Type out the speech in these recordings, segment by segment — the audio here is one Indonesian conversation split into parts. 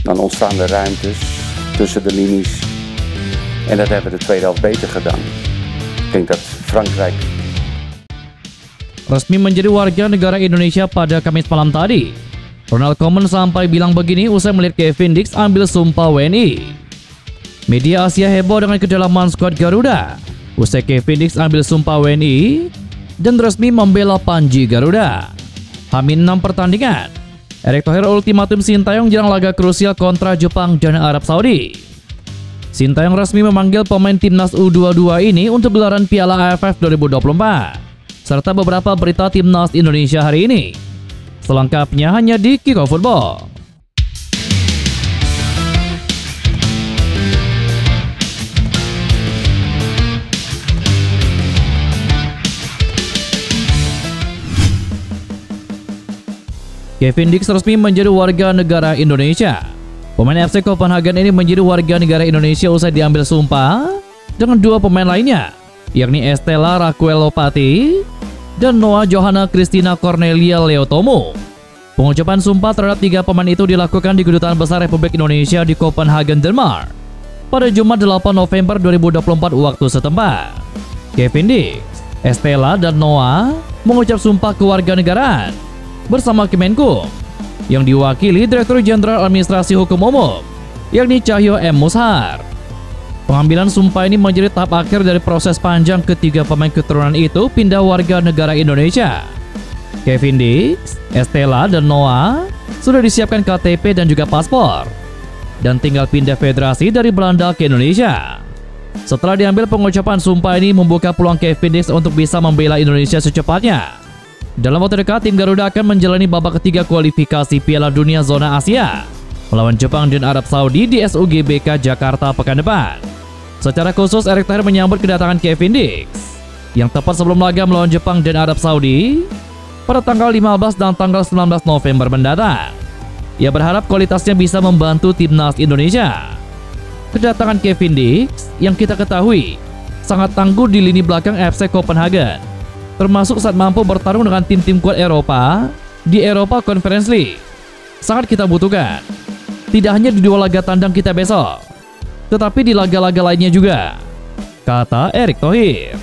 Dan ontstaan er ruimtes tussen de linies. En dat hebben we de tweede helft beter gedaan. Ik denk dat Frankrijk resmi menjadi warga negara Indonesia pada Kamis malam tadi. Ronald Koeman sampai bilang begini usai melihat Kevin Dix ambil sumpah WNI. Media Asia heboh dengan kedalaman skuad Garuda usai Kevin Dix ambil sumpah WNI dan resmi membela Panji Garuda. Hamin 6 pertandingan, Erick Thohir ultimatum Sintayong jelang laga krusial kontra Jepang dan Arab Saudi. Sintayong resmi memanggil pemain timnas U22 ini untuk gelaran Piala AFF 2024 serta beberapa berita timnas Indonesia hari ini. Selengkapnya hanya di Kickoff Football. Kevin Dix resmi menjadi warga negara Indonesia. Pemain FC Copenhagen ini menjadi warga negara Indonesia usai diambil sumpah dengan dua pemain lainnya, yakni Estella Raquel Lopati dan Noah Johanna Christina Cornelia Leotomo. Pengucapan sumpah terhadap tiga pemain itu dilakukan di Kedutaan Besar Republik Indonesia di Copenhagen, Denmark pada Jumat 8 November 2024 waktu setempat. Kevin Dix, Estella, dan Noah mengucap sumpah kewarganegaraan bersama Kemenkum yang diwakili Direktur Jenderal Administrasi Hukum Umum, yakni Cahyo M. Mushar. Pengambilan sumpah ini menjadi tahap akhir dari proses panjang ketiga pemain keturunan itu pindah warga negara Indonesia. Kevin Dix, Estella, dan Noah sudah disiapkan KTP dan juga paspor dan tinggal pindah federasi dari Belanda ke Indonesia. Setelah diambil, pengucapan sumpah ini membuka peluang Kevin Dix untuk bisa membela Indonesia secepatnya. Dalam waktu dekat, tim Garuda akan menjalani babak ketiga kualifikasi Piala Dunia Zona Asia melawan Jepang dan Arab Saudi di SUGBK Jakarta pekan depan. Secara khusus, Erick Thohir menyambut kedatangan Kevin Dix yang tepat sebelum laga melawan Jepang dan Arab Saudi pada tanggal 15 dan tanggal 19 November mendatang. Ia berharap kualitasnya bisa membantu timnas Indonesia. Kedatangan Kevin Dix yang kita ketahui sangat tangguh di lini belakang FC Copenhagen, termasuk saat mampu bertarung dengan tim-tim kuat Eropa di Eropa Conference League, sangat kita butuhkan. Tidak hanya di dua laga tandang kita besok, tetapi di laga-laga lainnya juga, kata Erick Thohir.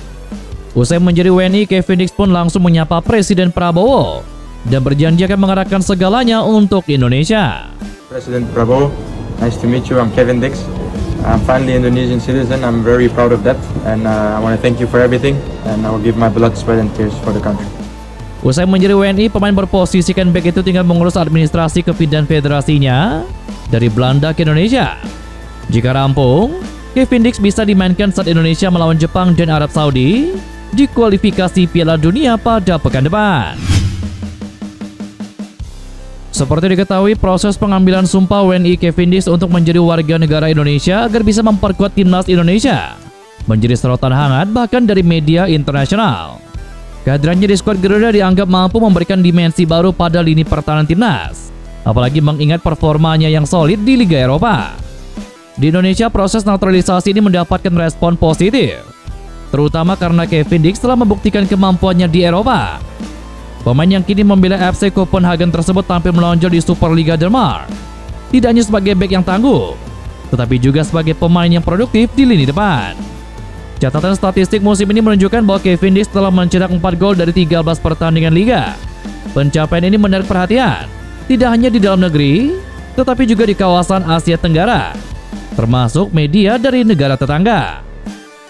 Usai menjadi WNI, Kevin Dix pun langsung menyapa Presiden Prabowo dan berjanji akan mengarahkan segalanya untuk Indonesia. President Prabowo, nice to meet you. I'm Kevin Dix. I'm finally Indonesian citizen. I'm very proud of that, and I want to thank you for everything, and I will give my blood, sweat, and tears for the country. Usai menjadi WNI, pemain berposisikan bek itu tinggal mengurus administrasi kepindahan federasinya dari Belanda ke Indonesia. Jika rampung, Kevin Dix bisa dimainkan saat Indonesia melawan Jepang dan Arab Saudi di kualifikasi Piala Dunia pada pekan depan. Seperti diketahui, proses pengambilan sumpah WNI Kevin Dix untuk menjadi warga negara Indonesia agar bisa memperkuat timnas Indonesia menjadi sorotan hangat bahkan dari media internasional. Kehadirannya di skuad Garuda dianggap mampu memberikan dimensi baru pada lini pertahanan timnas, apalagi mengingat performanya yang solid di Liga Eropa. Di Indonesia, proses naturalisasi ini mendapatkan respon positif, terutama karena Kevin Dix telah membuktikan kemampuannya di Eropa. Pemain yang kini membela FC Copenhagen tersebut tampil melonjol di Superliga Denmark, tidak hanya sebagai bek yang tangguh, tetapi juga sebagai pemain yang produktif di lini depan. Catatan statistik musim ini menunjukkan bahwa Kevin Dix telah mencetak 4 gol dari 13 pertandingan Liga. Pencapaian ini menarik perhatian, tidak hanya di dalam negeri, tetapi juga di kawasan Asia Tenggara, termasuk media dari negara tetangga.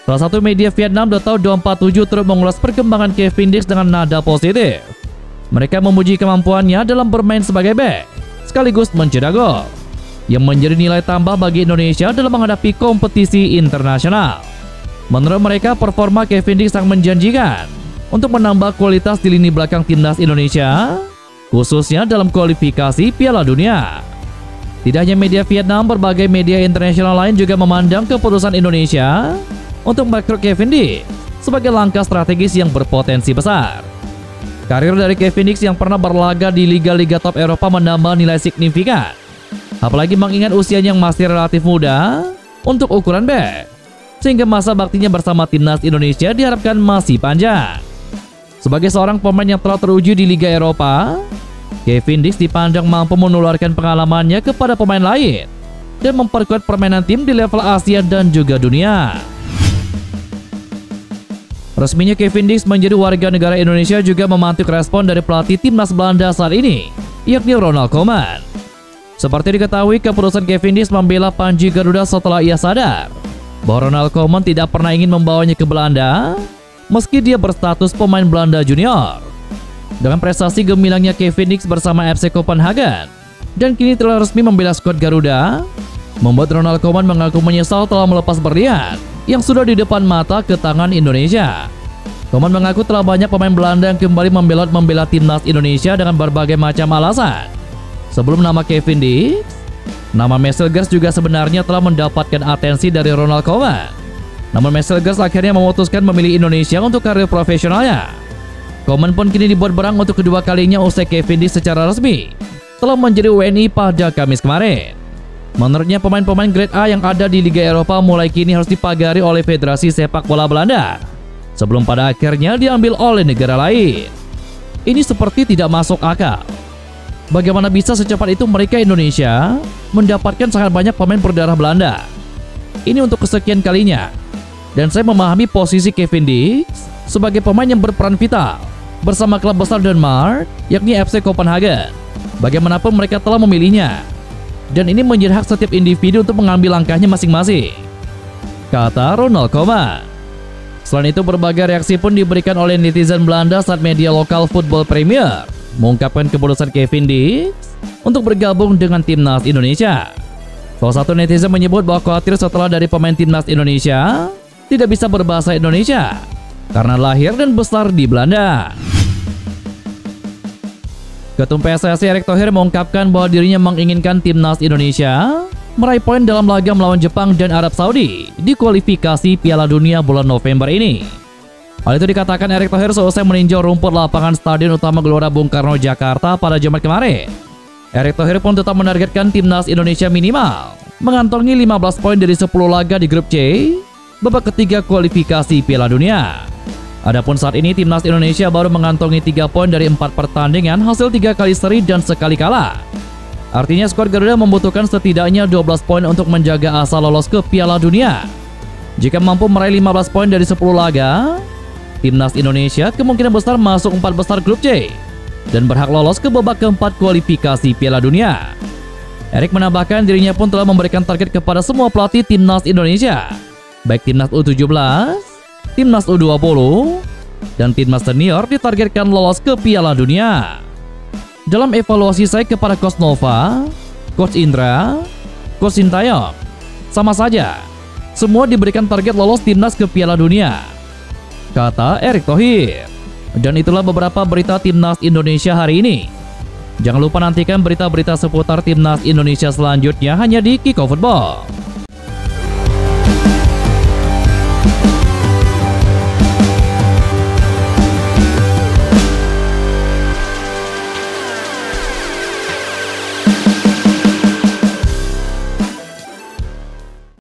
Salah satu media Vietnam, The Tao 247, turut mengulas perkembangan Kevin Dix dengan nada positif. Mereka memuji kemampuannya dalam bermain sebagai bek, sekaligus mencetak gol, yang menjadi nilai tambah bagi Indonesia dalam menghadapi kompetisi internasional. Menurut mereka, performa Kevin Dix sangat menjanjikan untuk menambah kualitas di lini belakang timnas Indonesia, khususnya dalam kualifikasi Piala Dunia. Tidak hanya media Vietnam, berbagai media internasional lain juga memandang keputusan Indonesia untuk merekrut Kevin Dix sebagai langkah strategis yang berpotensi besar. Karir dari Kevin Dix yang pernah berlaga di liga-liga top Eropa menambah nilai signifikan, apalagi mengingat usianya yang masih relatif muda untuk ukuran bek, sehingga masa baktinya bersama timnas Indonesia diharapkan masih panjang. Sebagai seorang pemain yang telah teruji di Liga Eropa, Kevin Dix dipandang mampu menularkan pengalamannya kepada pemain lain dan memperkuat permainan tim di level Asia dan juga dunia. Resminya Kevin Dix menjadi warga negara Indonesia juga memantik respon dari pelatih timnas Belanda saat ini, yakni Ronald Koeman. Seperti diketahui, keputusan Kevin Dix membela Panji Garuda setelah ia sadar bahwa Ronald Koeman tidak pernah ingin membawanya ke Belanda meski dia berstatus pemain Belanda junior. Dengan prestasi gemilangnya Kevin Dix bersama FC Copenhagen dan kini telah resmi membela skuad Garuda, membuat Ronald Koeman mengaku menyesal telah melepas berlian yang sudah di depan mata ke tangan Indonesia. Koeman mengaku telah banyak pemain Belanda yang kembali membela timnas Indonesia dengan berbagai macam alasan. Sebelum nama Kevin Dix, nama Messelgers juga sebenarnya telah mendapatkan atensi dari Ronald Koeman. Namun Messelgers akhirnya memutuskan memilih Indonesia untuk karir profesionalnya. Koeman pun kini dibuat berang untuk kedua kalinya usai Kevin Dix secara resmi telah menjadi WNI pada Kamis kemarin. Menurutnya pemain-pemain grade A yang ada di Liga Eropa mulai kini harus dipagari oleh Federasi Sepak Bola Belanda sebelum pada akhirnya diambil oleh negara lain. Ini seperti tidak masuk akal. Bagaimana bisa secepat itu mereka Indonesia mendapatkan sangat banyak pemain berdarah Belanda? Ini untuk kesekian kalinya. Dan saya memahami posisi Kevin Dix sebagai pemain yang berperan vital bersama klub besar Denmark, yakni FC Copenhagen. Bagaimanapun mereka telah memilihnya. Dan ini menjadi hak setiap individu untuk mengambil langkahnya masing-masing, kata Ronald Koeman. Selain itu, berbagai reaksi pun diberikan oleh netizen Belanda saat media lokal Football Premier mengungkapkan keputusan Kevin Dix untuk bergabung dengan timnas Indonesia. Salah satu netizen menyebut bahwa khawatir setelah dari pemain timnas Indonesia tidak bisa berbahasa Indonesia karena lahir dan besar di Belanda. Ketum PSSI Erick Thohir mengungkapkan bahwa dirinya menginginkan timnas Indonesia meraih poin dalam laga melawan Jepang dan Arab Saudi di kualifikasi Piala Dunia bulan November ini. Hal itu dikatakan Erick Thohir seusai meninjau rumput lapangan Stadion Utama Gelora Bung Karno, Jakarta pada Jumat kemarin. Erick Thohir pun tetap menargetkan timnas Indonesia minimal mengantongi 15 poin dari 10 laga di grup C babak ketiga kualifikasi Piala Dunia. Adapun saat ini timnas Indonesia baru mengantongi 3 poin dari 4 pertandingan hasil 3 kali seri dan sekali kalah. Artinya skuad Garuda membutuhkan setidaknya 12 poin untuk menjaga asa lolos ke Piala Dunia. Jika mampu meraih 15 poin dari 10 laga, timnas Indonesia kemungkinan besar masuk 4 besar grup C dan berhak lolos ke babak keempat kualifikasi Piala Dunia. Erick menambahkan dirinya pun telah memberikan target kepada semua pelatih timnas Indonesia, baik timnas U17, timnas U20, dan timnas senior ditargetkan lolos ke Piala Dunia. Dalam evaluasi saya kepada Coach Nova, Coach Indra, Coach Sintayong, sama saja, semua diberikan target lolos timnas ke Piala Dunia, kata Erick Thohir. Dan itulah beberapa berita timnas Indonesia hari ini. Jangan lupa nantikan berita-berita seputar timnas Indonesia selanjutnya hanya di Kickoff Football.